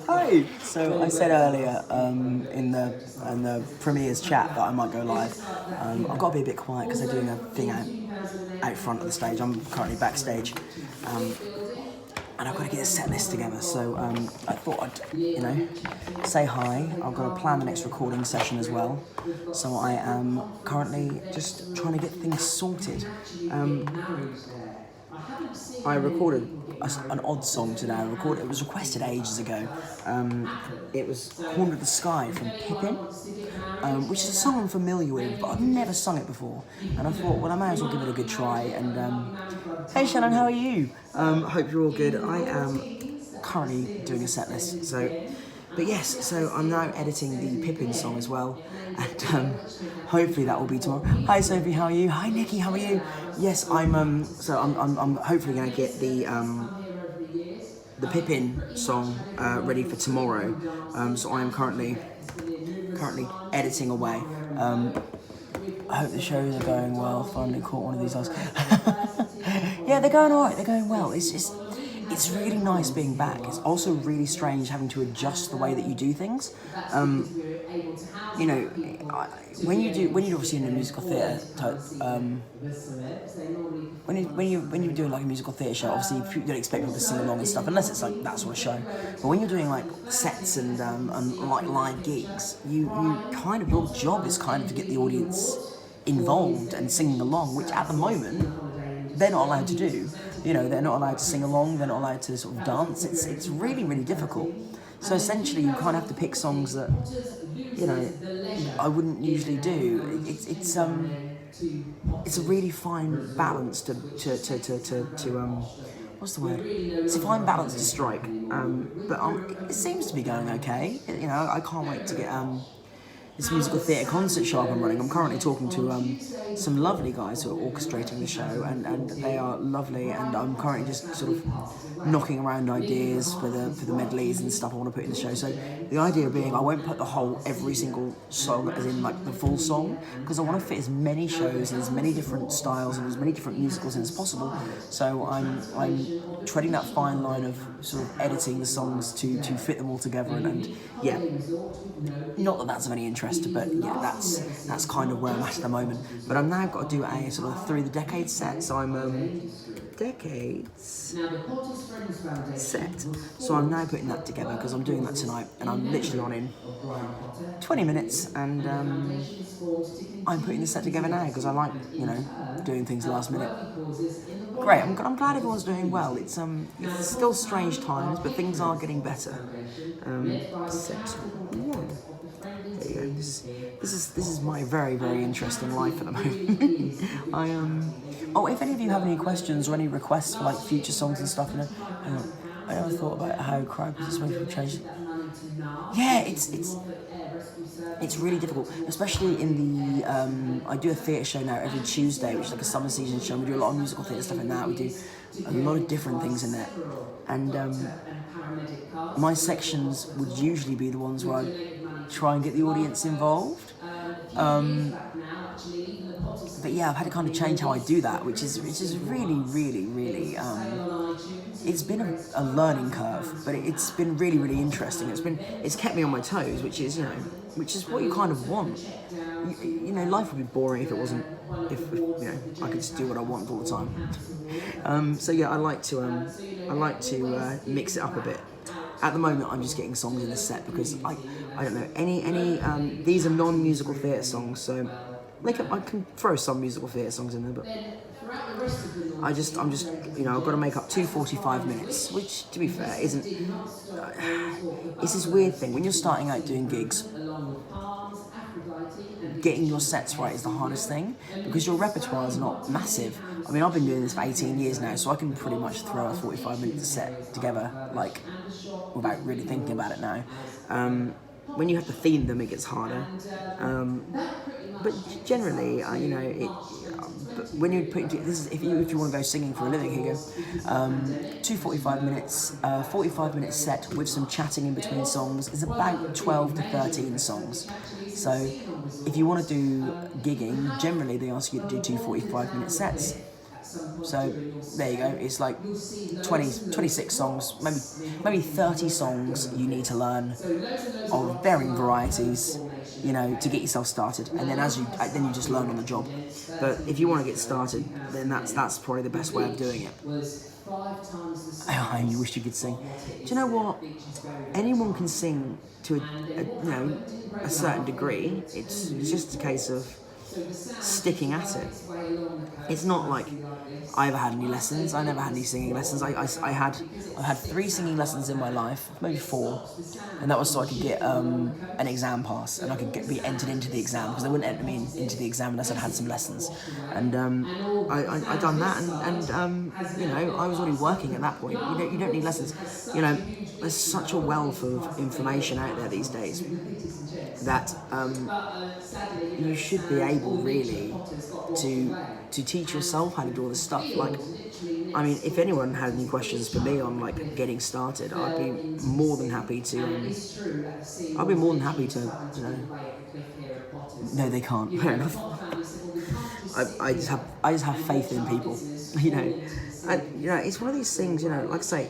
Hi. So I said earlier in the premieres chat that I might go live. I've got to be a bit quiet because they're doing a thing out front of the stage. I'm currently backstage, and I've got to get a set list together. So I thought I'd say hi. I've got to plan the next recording session as well. So I am currently just trying to get things sorted. I recorded an odd song today. It was requested ages ago. It was Corner of the Sky from Pippin, which is a song I'm familiar with, but I've never sung it before. And I thought, well, I may as well give it a good try. And hey, Shannon, how are you? Hope you're all good. I am currently doing a set list. But yes, so I'm now editing the Pippin song as well, and hopefully that will be tomorrow. Hi Sophie, how are you? Hi Nikki, how are you? Yes, I'm hopefully gonna get the Pippin song ready for tomorrow. So I am currently editing away. I hope the shows are going well. Finally caught one of these guys. Yeah, they're going alright. They're going well. It's really nice being back. It's also really strange having to adjust the way that you do things. When you're obviously in a musical theatre type, when you're doing like a musical theatre show, obviously you don't expect people to sing along and stuff unless it's like that sort of show. But when you're doing like sets and like live gigs, you kind of, your job is kind of to get the audience involved and singing along, which at the moment they're not allowed to do. They're not allowed to sing along, they're not allowed to sort of dance. It's really, really difficult. So essentially you kind of have to pick songs that, I wouldn't usually do. It's a really fine balance to what's the word? It's a fine balance to strike. But it seems to be going okay. I can't wait to get this musical theatre concert show up and running. I'm currently talking to some lovely guys who are orchestrating the show, and they are lovely, and I'm currently just sort of knocking around ideas for the medleys and stuff I want to put in the show. So the idea being I won't put every single song as in like the full song, because I want to fit as many shows and as many different styles and as many different musicals in as possible. So I'm treading that fine line of sort of editing the songs to fit them all together, and yeah, not that that's of any interest, but yeah, that's kind of where I'm at the moment. But I've now got to do a sort of through the decades set, so I'm decades set. So I'm now putting that together because I'm doing that tonight, and I'm literally on in 20 minutes, and I'm putting the set together now because I like doing things last minute. Great, I'm glad everyone's doing well. It's still strange times, but things are getting better. Set one. There you go. This is my very, very interesting life at the moment. If any of you have any questions or any requests for like future songs and stuff, I never thought about how crowd participation changed. Yeah, it's really difficult, especially in the I do a theatre show now every Tuesday, which is like a summer season show. We do a lot of musical theatre stuff in that. We do a lot of different things in there, and my sections would usually be the ones where I try and get the audience involved. But yeah, I've had to kind of change how I do that, which is really, really, really. It's been a learning curve, but it's been really, really interesting. It's kept me on my toes, which is what you kind of want. Life would be boring if it wasn't. If I could just do what I want all the time. So yeah, I like to mix it up a bit. At the moment, I'm just getting songs in the set because I don't know any. These are non-musical theatre songs, so I can throw some musical theatre songs in there, but I'm just I've got to make up 2 45 minutes, which to be fair isn't. It's this weird thing when you're starting out doing gigs. Getting your sets right is the hardest thing because your repertoire is not massive. I mean, I've been doing this for 18 years now, so I can pretty much throw a 45-minute set together, like, without really thinking about it now. When you have to theme them, it gets harder. But generally, when you're putting this is if you want to go singing for a living, here you go. 2 45 minutes, 45-minute set with some chatting in between songs is about 12 to 13 songs. So if you want to do gigging, generally they ask you to do 2 45-minute sets. So there you go. It's like 26 songs, maybe 30 songs you need to learn of varying varieties, you know, to get yourself started. And then then you just learn on the job. But if you want to get started, then that's probably the best way of doing it. I wish you could sing. Do you know what? Anyone can sing to a certain degree. It's just a case of sticking at it. It's not like I ever had any lessons. I never had any singing lessons. I had 3 singing lessons in my life, maybe 4, and that was so I could get an exam pass and I could be entered into the exam, because they wouldn't enter me into the exam unless I'd had some lessons. And I done that, and you know, I was already working at that point. You don't need lessons. You know, there's such a wealth of information out there these days that you should be able really to teach yourself how to do all this stuff. Like, I mean, if anyone had any questions for me on like getting started, I'd be more than happy to. You know. No, they can't. Fair enough. I just have faith in people. You know, and you know, it's one of these things. You know, like I say.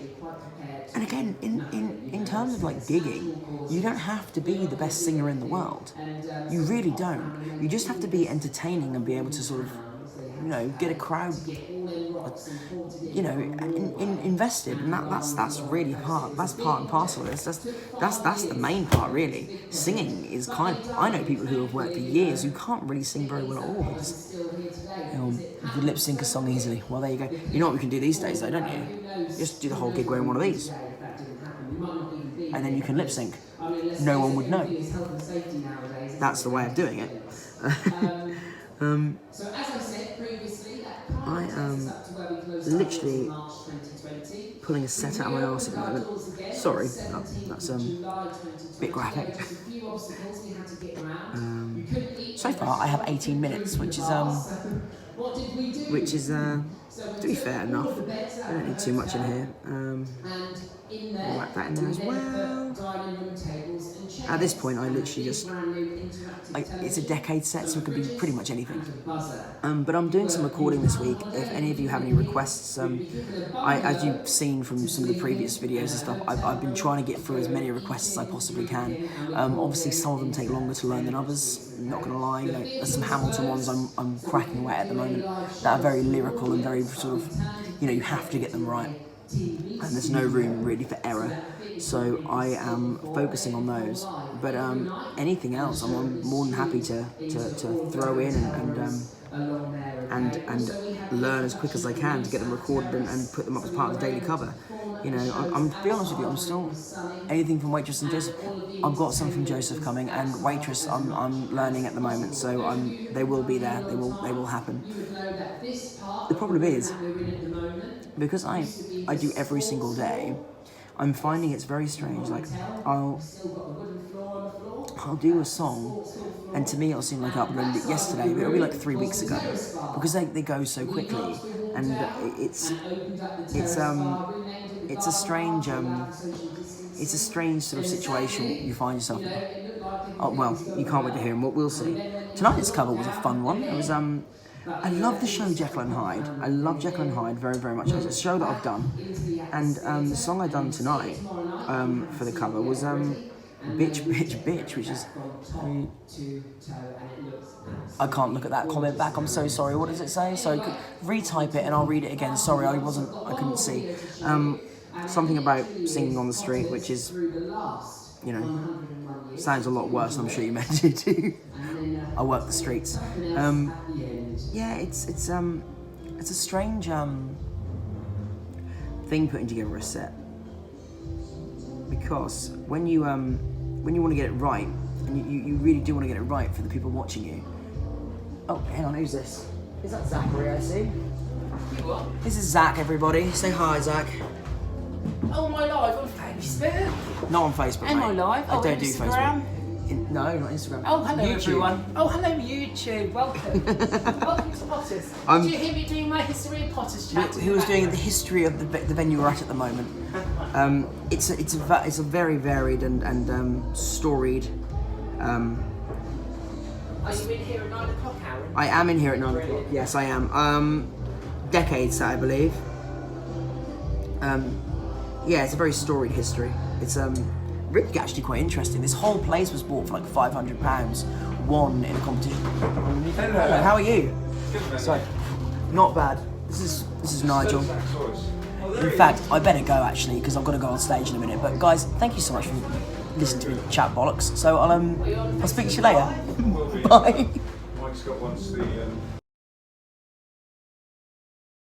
And again, in terms of like gigging, you don't have to be the best singer in the world. You really don't. You just have to be entertaining and be able to sort of, you know, get a crowd, you know, invested. And that's really part and parcel of this. That's the main part, really. Singing is kind of, I know people who have worked for years who can't really sing very well at all, because you can lip sync a song easily. Well, there you go. You know what we can do these days, though, don't you? Just do the whole gig wearing one of these, and then you can lip sync. No one would know. That's the way of doing it. I am literally pulling a set out of my arse at the moment. Sorry, that's a bit graphic. So far I have 18 minutes, which is to be fair enough. I don't need too much in here. I'll whack that in there as well. At this point, I literally just, it's a decade set, so it could be pretty much anything. But I'm doing some recording this week. If any of you have any requests, as you've seen from some of the previous videos and stuff, I've been trying to get through as many requests as I possibly can. Obviously, some of them take longer to learn than others. Not gonna lie, you know, there's some Hamilton ones I'm cracking away at the moment that are very lyrical and very sort of, you know, you have to get them right. And there's no room really for error, so I am focusing on those. But anything else, I'm more than happy to throw in and learn as quick as I can to get them recorded and put them up as part of the daily cover. You know, I'm to be honest with you, I'm still anything from Waitress and Joseph. I've got some from Joseph coming, and Waitress I'm learning at the moment, so they will be there. They will happen. The problem is, because I do every single day, I'm finding it's very strange. Like, I'll do a song, and to me it'll seem like I uploaded it yesterday, but it'll be like 3 weeks ago, because they go so quickly, and it's a strange sort of situation you find yourself in. Oh well, you can't wait to hear them. We'll see. Tonight's cover was a fun one. It was I love the show Jekyll and Hyde. I love Jekyll and Hyde very, very much. It's a show that I've done, and the song I done tonight for the cover was Bitch, Bitch, Bitch, which is I can't look at that comment back. I'm so sorry. What does it say? So retype it and I'll read it again. Sorry, I couldn't see. Something about singing on the street, which is, you know, sounds a lot worse than I'm sure you meant it to. I work the streets. Yeah, it's a strange thing putting together a set, because when you want to get it right, and you really do want to get it right for the people watching you. Oh, hang on, who's this? Is that Zachary? I see. What? This is Zach, everybody. Say hi, Zach. Oh, am I live on Facebook? Not on Facebook, Am mate. I live? I don't Instagram? do Facebook. No, not Instagram. Oh, hello YouTube. everyone. Oh, hello YouTube. Welcome. Welcome to Potters. Did you hear me doing my history of Potters chat? Who was doing the history of the venue we're at the moment. It's a very varied and storied. Are you in here at 9 o'clock, Aaron? I am in here at 9 o'clock. Yes, I am. decades, I believe. Yeah, it's a very storied history. It's really actually quite interesting. This whole place was bought for like £500, won in a competition. Hello, how are you? Sorry, not bad. This is Nigel. In fact, I better go actually because I've got to go on stage in a minute. But guys, thank you so much for listening to me chat bollocks. So I'll speak to you later. Bye. Mike's got once the